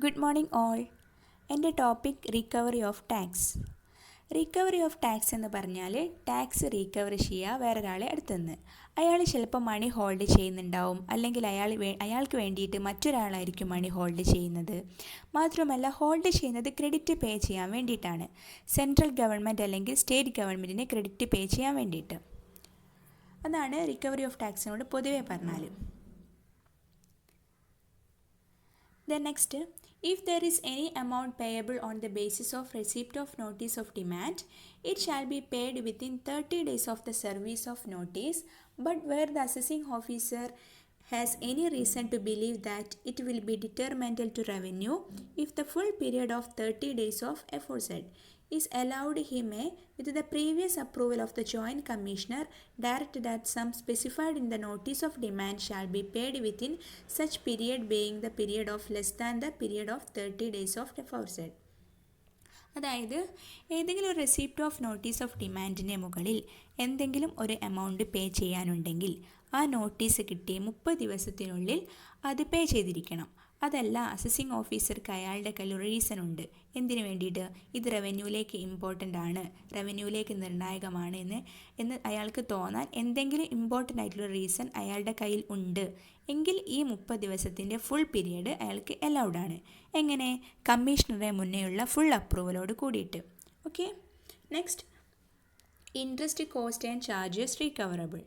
Good morning all. എൻ്റെ topic recovery of tax. Recovery of tax എന്ന് പറഞ്ഞാൽ tax recovery ചെയ്യുക വേറൊരാളെ അടുത്തുനിന്ന്. അയാൾ ചിലപ്പോൾ മണി ഹോൾഡ് ചെയ്യുന്നുണ്ടാവും, അല്ലെങ്കിൽ അയാൾക്ക് വേണ്ടിയിട്ട് മറ്റൊരാളായിരിക്കും മണി ഹോൾഡ് ചെയ്യുന്നത്. മാത്രമല്ല ഹോൾഡ് ചെയ്യുന്നത് ക്രെഡിറ്റ് പേ ചെയ്യാൻ വേണ്ടിയിട്ടാണ്. സെൻട്രൽ ഗവൺമെൻറ് അല്ലെങ്കിൽ സ്റ്റേറ്റ് ഗവൺമെൻറ്റിന് ക്രെഡിറ്റ് പേ ചെയ്യാൻ വേണ്ടിയിട്ട്. അതാണ് റിക്കവറി ഓഫ് ടാക്സിനോട് പൊതുവെ പറഞ്ഞാൽ. Then next, if there is any amount payable on the basis of receipt of notice of demand, it shall be paid within 30 days of the service of notice, but where the assessing officer has any reason to believe that it will be detrimental to revenue, if the full period of 30 days of aforesaid is allowed, he may, with the previous approval of the Joint Commissioner, direct that sum specified in the notice of demand shall be paid within such period, being the period of less than the period of 30 days of aforesaid. അതായത് ഏതെങ്കിലും ഒരു receipt of notice of ഡിമാൻഡിൻ്റെ മുകളിൽ എന്തെങ്കിലും ഒരു amount pay ചെയ്യാനുണ്ടെങ്കിൽ ആ notice കിട്ടിയ 30 ദിവസത്തിനുള്ളിൽ അത് പേ ചെയ്തിരിക്കണം. അതല്ല, അസസിങ് ഓഫീസർക്ക് അയാളുടെ കയ്യിൽ ഒരു റീസൺ ഉണ്ട്. എന്തിനു വേണ്ടിയിട്ട്? ഇത് റവന്യൂവിലേക്ക് ഇമ്പോർട്ടൻ്റ് ആണ്, റവന്യൂവിലേക്ക് നിർണായകമാണ് എന്ന് അയാൾക്ക് തോന്നാൻ എന്തെങ്കിലും ഇമ്പോർട്ടൻ്റ് ആയിട്ടുള്ള റീസൺ അയാളുടെ കയ്യിൽ ഉണ്ട് എങ്കിൽ ഈ 30 ദിവസത്തിൻ്റെ ഫുൾ പീരിയഡ് അയാൾക്ക് അലൗഡ് ആണ്. എങ്ങനെ? കമ്മീഷണറെ മുന്നേയുള്ള ഫുൾ അപ്രൂവലോട് കൂടിയിട്ട്. Okay. Next, interest, cost and charges റീകവറബിൾ.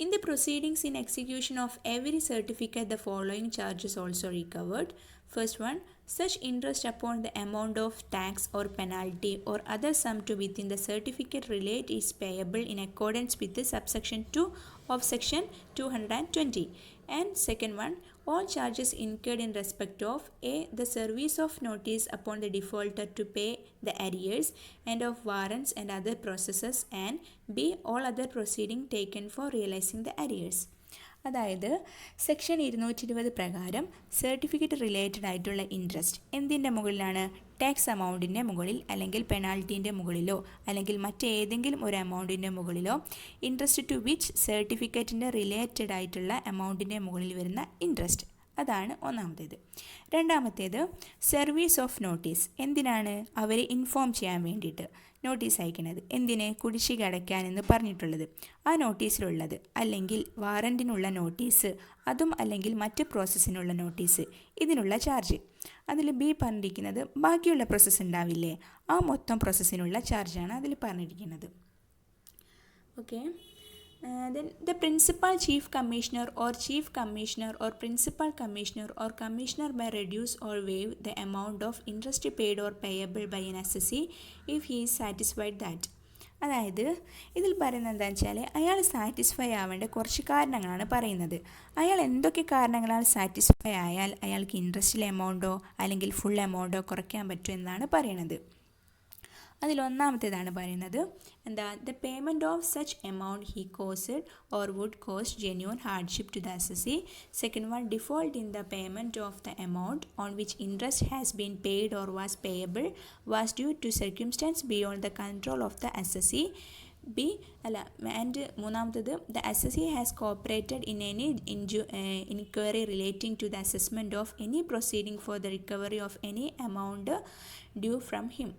In the proceedings in execution of every certificate, the following charges also recovered. First one, such interest upon the amount of tax or penalty or other sum to within the certificate relate is payable in accordance with the subsection 2 of section 220. And second one, all charges incurred in respect of A, the service of notice upon the defaulter to pay the arrears and of warrants and other processes, and B, all other proceeding taken for realizing the arrears. അതായത് section 220 പ്രകാരം certificate related ആയിട്ടുള്ള interest എന്തിൻ്റെ മുകളിലാണ്? Tax എമൗണ്ടിൻ്റെ മുകളിൽ, അല്ലെങ്കിൽ പെനാൽറ്റീൻ്റെ മുകളിലോ, അല്ലെങ്കിൽ മറ്റേതെങ്കിലും ഒരു എമൗണ്ടിൻ്റെ മുകളിലോ, ഇൻട്രസ്റ്റ് ടു വിച്ച് സർട്ടിഫിക്കറ്റിൻ്റെ റിലേറ്റഡ് ആയിട്ടുള്ള എമൗണ്ടിൻ്റെ മുകളിൽ വരുന്ന ഇൻട്രസ്റ്റ്, അതാണ് ഒന്നാമത്തേത്. രണ്ടാമത്തേത് സർവീസ് ഓഫ് നോട്ടീസ്. എന്തിനാണ്? അവരെ ഇൻഫോം ചെയ്യാൻ വേണ്ടിയിട്ട് നോട്ടീസ് അയക്കുന്നത്. എന്തിന്? കുടിശ്ശിക അടയ്ക്കാനെന്ന് പറഞ്ഞിട്ടുള്ളത്. ആ നോട്ടീസിലുള്ളത്, അല്ലെങ്കിൽ വാറൻറ്റിനുള്ള നോട്ടീസ്, അതും അല്ലെങ്കിൽ മറ്റ് പ്രോസസ്സിനുള്ള നോട്ടീസ്, ഇതിനുള്ള ചാർജ്. അതിൽ ബി പറഞ്ഞിരിക്കുന്നത് ബാക്കിയുള്ള പ്രോസസ്സ് ഉണ്ടാവില്ലേ, ആ മൊത്തം പ്രോസസ്സിനുള്ള ചാർജാണ് അതിൽ പറഞ്ഞിരിക്കുന്നത്. Okay. Then the principal chief commissioner or chief commissioner or principal commissioner or commissioner may reduce or waive the amount of interest paid or payable by an assessee if he is satisfied that. അതായത് ഇതിൽ പറയുന്നത് എന്താണെന്ന് വെച്ചാൽ അയാൾ satisfy ആവേണ്ട കുറച്ച് കാരണങ്ങളാണ് പറയുന്നത്. അയാൾ എന്തൊക്കെ കാരണങ്ങളാൽ സാറ്റിസ്ഫൈ ആയാൽ അയാൾക്ക് ഇൻട്രസ്റ്റിലെ എമൗണ്ടോ അല്ലെങ്കിൽ ഫുൾ എമൗണ്ടോ കുറയ്ക്കാൻ പറ്റും എന്നാണ് പറയുന്നത്. അതിലൊന്നാമത്തേതാണ് പറയുന്നത് എന്താ? The payment of such amount he caused or would cause genuine hardship to the assessee. Second one, default in the payment of the amount on which interest has been paid or was payable was due to circumstances beyond the control of the assessee. മൂന്നാമത്തത്, the assessee has cooperated in any inquiry relating to the assessment of any proceeding for the recovery of any amount due from him.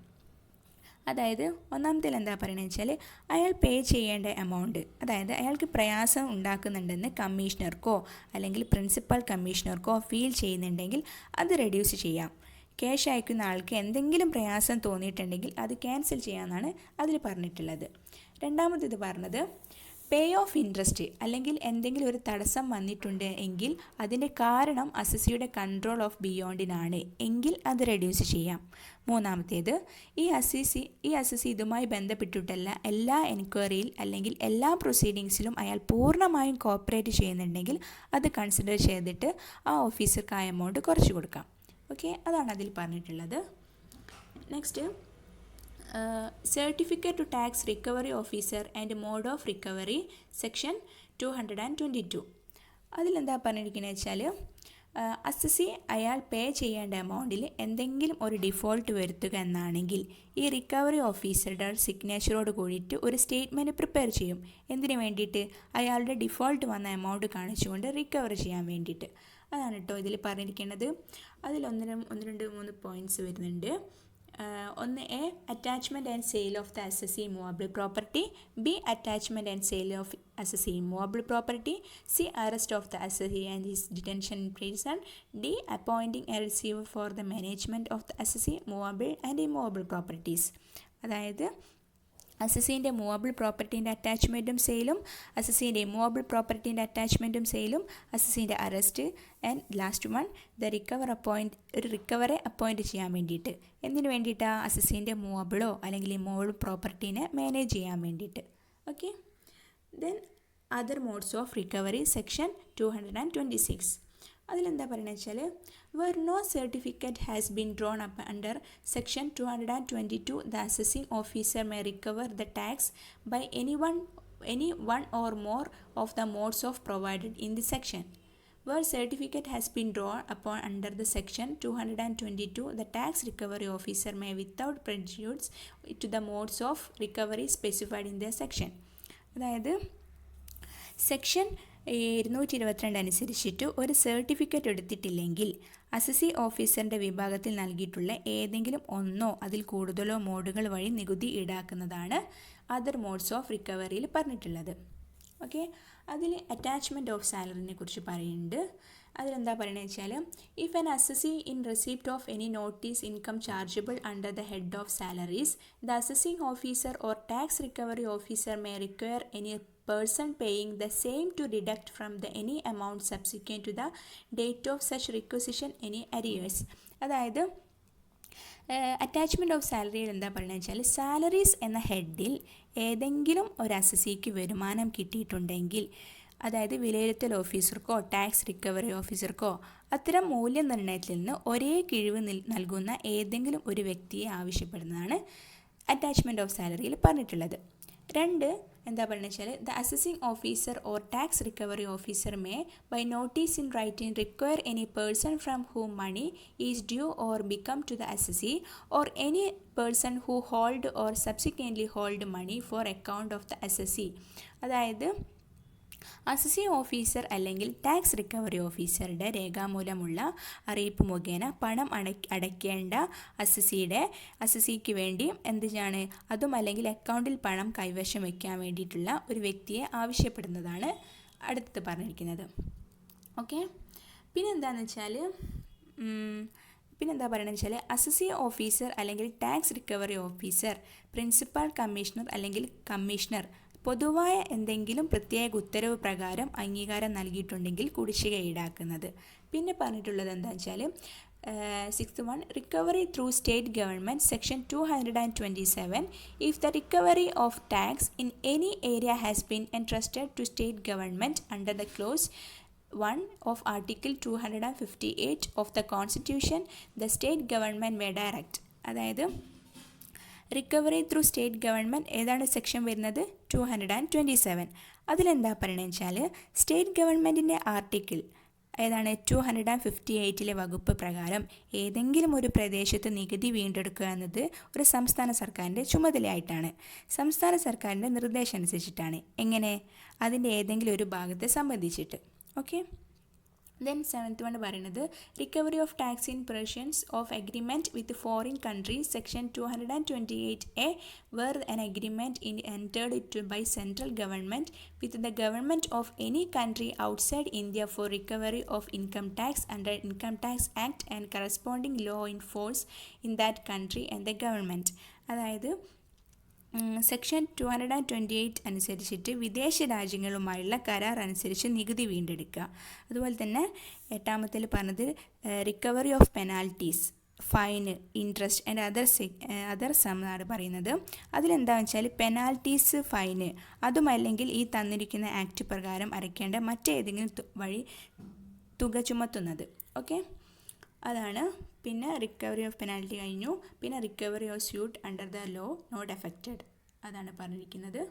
അതായത് ഒന്നാമത്തേൽ എന്താ പറയുന്നത് വെച്ചാൽ അയാൾ പേ ചെയ്യേണ്ട amount, അതായത് അയാൾക്ക് പ്രയാസം ഉണ്ടാക്കുന്നുണ്ടെന്ന് കമ്മീഷണർക്കോ അല്ലെങ്കിൽ പ്രിൻസിപ്പൽ കമ്മീഷണർക്കോ ഫീൽ ചെയ്യുന്നുണ്ടെങ്കിൽ അത് റെഡ്യൂസ് ചെയ്യാം. ക്യാഷ് അയക്കുന്ന ആൾക്ക് എന്തെങ്കിലും പ്രയാസം തോന്നിയിട്ടുണ്ടെങ്കിൽ അത് ക്യാൻസൽ ചെയ്യാമെന്നാണ് അതിൽ പറഞ്ഞിട്ടുള്ളത്. രണ്ടാമത്തേത് പറഞ്ഞത് പേ ഓഫ് ഇൻട്രസ്റ്റ്, അല്ലെങ്കിൽ എന്തെങ്കിലും ഒരു തടസ്സം വന്നിട്ടുണ്ട് എങ്കിൽ അതിൻ്റെ കാരണം അസസിയുടെ കൺട്രോൾ ഓഫ് ബിയോണ്ടിനാണ് എങ്കിൽ അത് റെഡ്യൂസ് ചെയ്യാം. മൂന്നാമത്തേത്, ഈ അസസി ഇതുമായി ബന്ധപ്പെട്ടിട്ടല്ല എല്ലാ എൻക്വയറിയിൽ അല്ലെങ്കിൽ എല്ലാ പ്രൊസീഡിങ്സിലും അയാൾ പൂർണ്ണമായും കോപ്പറേറ്റ് ചെയ്യുന്നുണ്ടെങ്കിൽ അത് കൺസിഡർ ചെയ്തിട്ട് ആ ഓഫീസർക്ക് ആ എമൗണ്ട് കുറച്ച് കൊടുക്കാം. ഓക്കെ, അതാണ് അതിൽ പറഞ്ഞിട്ടുള്ളത്. Next, certificate to tax recovery officer and mode of recovery, section 222. അതിലെന്താ പറഞ്ഞിരിക്കുന്നത് വെച്ചാൽ അസസി അയാൾ പേ ചെയ്യേണ്ട എമൗണ്ടിൽ എന്തെങ്കിലും ഒരു ഡിഫോൾട്ട് വരുത്തുക എന്നാണെങ്കിൽ ഈ റിക്കവറി ഓഫീസറുടെ സിഗ്നേച്ചറോട് കൂടിയിട്ട് ഒരു സ്റ്റേറ്റ്മെൻറ്റ് പ്രിപ്പയർ ചെയ്യും. എന്തിനു വേണ്ടിയിട്ട്? അയാളുടെ ഡിഫോൾട്ട് വന്ന എമൗണ്ട് കാണിച്ചുകൊണ്ട് റിക്കവർ ചെയ്യാൻ വേണ്ടിയിട്ട്. അതാണ് കേട്ടോ ഇതിൽ പറഞ്ഞിരിക്കുന്നത്. അതിൽ ഒന്ന് രണ്ട് മൂന്ന് പോയിൻറ്റ്സ് വരുന്നുണ്ട്. ഒന്ന് A attachment and sale of the assessee movable property, B attachment and sale of assessee movable property, C arrest of the assessee and his detention in prison, D appointing a receiver for the management of the assessee movable and immovable properties. അതായത് അസസീൻ്റെ movable പ്രോപ്പർട്ടീൻ്റെ അറ്റാച്ച്മെൻറ്റും സെയിലും, അസസീൻ്റെ immovable പ്രോപ്പർട്ടീൻ്റെ അറ്റാച്ച്മെൻറ്റും സെയിലും, അസസീൻ്റെ arrest and last one the receiver appoint ചെയ്യാൻ വേണ്ടിയിട്ട്. എന്തിനു വേണ്ടിയിട്ടാണ്? അസസീൻ്റെ മൂവബിളോ അല്ലെങ്കിൽ ഇമ്മൂവബിൾ പ്രോപ്പർട്ടീനെ മാനേജ് ചെയ്യാൻ വേണ്ടിയിട്ട്. Okay, then other modes of recovery section 226. അതിലെന്താ പറയുന്നത് വെച്ചാൽ, where no certificate has been drawn up under section 222 the assessing officer may recover the tax by any one or more of the modes of provided in the section. Where certificate has been drawn upon under the section 222, the tax recovery officer may without prejudice to the modes of recovery specified in the section. അതായത് section 222 അനുസരിച്ചിട്ട് ഒരു certificate എടുത്തിട്ടില്ലെങ്കിൽ assessee ഓഫീസറിൻ്റെ വിഭാഗത്തിൽ നൽകിയിട്ടുള്ള ഏതെങ്കിലും ഒന്നോ അതിൽ കൂടുതലോ മോഡുകൾ വഴി നികുതി ഈടാക്കുന്നതാണ് അതർ മോഡ്സ് ഓഫ് റിക്കവറിയിൽ പറഞ്ഞിട്ടുള്ളത്. ഓക്കെ, അതിൽ അറ്റാച്ച്മെൻറ്റ് ഓഫ് സാലറിനെ കുറിച്ച് പറയുന്നുണ്ട്. അതിലെന്താ പറയുന്നത് വെച്ചാൽ, if an assessee in receipt of any notice income chargeable under the head of salaries, the assessing officer or tax recovery officer may require any person paying the same to deduct from the any amount subsequent to the date of such requisition any arrears. അതായത് attachment of സാലറിയിൽ എന്താ പറയുന്നത് വെച്ചാൽ, salaries എന്ന ഹെഡിൽ ഏതെങ്കിലും ഒരു അസസിക്ക് വരുമാനം കിട്ടിയിട്ടുണ്ടെങ്കിൽ, അതായത് വിലയിരുത്തൽ ഓഫീസർക്കോ ടാക്സ് റിക്കവറി ഓഫീസർക്കോ അത്തരം മൂല്യനിർണ്ണയത്തിൽ നിന്ന് ഒരേ കിഴിവ് നൽകുന്ന ഏതെങ്കിലും ഒരു വ്യക്തിയെ ആവശ്യപ്പെടുന്നതാണ് അറ്റാച്ച്മെൻറ്റ് ഓഫ് സാലറിയിൽ പറഞ്ഞിട്ടുള്ളത്. രണ്ട് എന്താ പറയുന്നത് വെച്ചാൽ, the assessing officer or tax recovery officer may by notice in writing require any person from whom money is due or become to the assessee or any person who hold or subsequently hold money for account of the assessee. അതായത് assessee officer അല്ലെങ്കിൽ tax recovery ഓഫീസറുടെ രേഖാമൂലമുള്ള അറിയിപ്പ് മുഖേന പണം അടയ്ക്കേണ്ട അസസിക്ക് വേണ്ടി എന്താണ് അതും അല്ലെങ്കിൽ അക്കൗണ്ടിൽ പണം കൈവശം വയ്ക്കാൻ വേണ്ടിയിട്ടുള്ള ഒരു വ്യക്തിയെ ആവശ്യപ്പെടുന്നതാണ് അടുത്ത് പറഞ്ഞിരിക്കുന്നത്. ഓക്കെ, പിന്നെന്താണെന്ന് വെച്ചാൽ പറയുന്നത് വെച്ചാൽ, അസസി ഓഫീസർ അല്ലെങ്കിൽ tax recovery officer principal commissioner അല്ലെങ്കിൽ കമ്മീഷണർ പൊതുവായ എന്തെങ്കിലും പ്രത്യേക ഉത്തരവ് പ്രകാരം അംഗീകാരം നൽകിയിട്ടുണ്ടെങ്കിൽ കുടിശ്ശിക ഈടാക്കുന്നത്. പിന്നെ പറഞ്ഞിട്ടുള്ളത് എന്താണെന്ന് വെച്ചാൽ, 6th one, recovery through state government, section 227. If the recovery of tax in any area has been entrusted to state government under the clause 1 of article 258 of the constitution, the state government may direct. അതായത് recovery through state government ഏതാണ് section വരുന്നത്? 227. അതിലെന്താ പറയുന്നത് വെച്ചാൽ, state ഗവൺമെൻറ്റിൻ്റെ article ഏതാണ് 258 വകുപ്പ് പ്രകാരം ഏതെങ്കിലും ഒരു പ്രദേശത്ത് നികുതി വീണ്ടെടുക്കുക എന്നത് ഒരു സംസ്ഥാന സർക്കാരിൻ്റെ ചുമതലയായിട്ടാണ്. സംസ്ഥാന സർക്കാരിൻ്റെ നിർദ്ദേശം അനുസരിച്ചിട്ടാണ്. എങ്ങനെ? അതിൻ്റെ ഏതെങ്കിലും ഒരു ഭാഗത്തെ സംബന്ധിച്ചിട്ട്. ഓക്കെ, ദെൻ 7th one പറയുന്നത്, recovery of tax in provisions of agreement with foreign countries, section 228A, where an agreement is entered by central government with the government of any country outside India for recovery of income tax under Income Tax Act and corresponding law in force in that country and the government. അതായത് section 228 അനുസരിച്ചിട്ട് വിദേശ രാജ്യങ്ങളുമായുള്ള കരാർ അനുസരിച്ച് നികുതി വീണ്ടെടുക്കുക. അതുപോലെ തന്നെ 8ാമത്തിൽ പറഞ്ഞത് recovery of penalties, fine, interest and others എന്നാണ് പറയുന്നത്. അതിലെന്താണെന്ന് വെച്ചാൽ, പെനാൽറ്റീസ്, ഫൈന് അതുമല്ലെങ്കിൽ ഈ തന്നിരിക്കുന്ന ആക്ട് പ്രകാരം അടയ്ക്കേണ്ട മറ്റേതെങ്കിലും വഴി തുക ചുമത്തുന്നത്. ഓക്കെ, അതാണ്. പിന്നെ റിക്കവറി ഓഫ് പെനാൽറ്റി കഴിഞ്ഞു. പിന്നെ recovery of suit under the law not effected, അതാണ് പറഞ്ഞിരിക്കുന്നത്.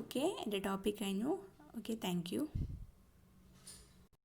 ഓക്കെ, എൻ്റെ ടോപ്പിക് കഴിഞ്ഞു. Okay, thank U.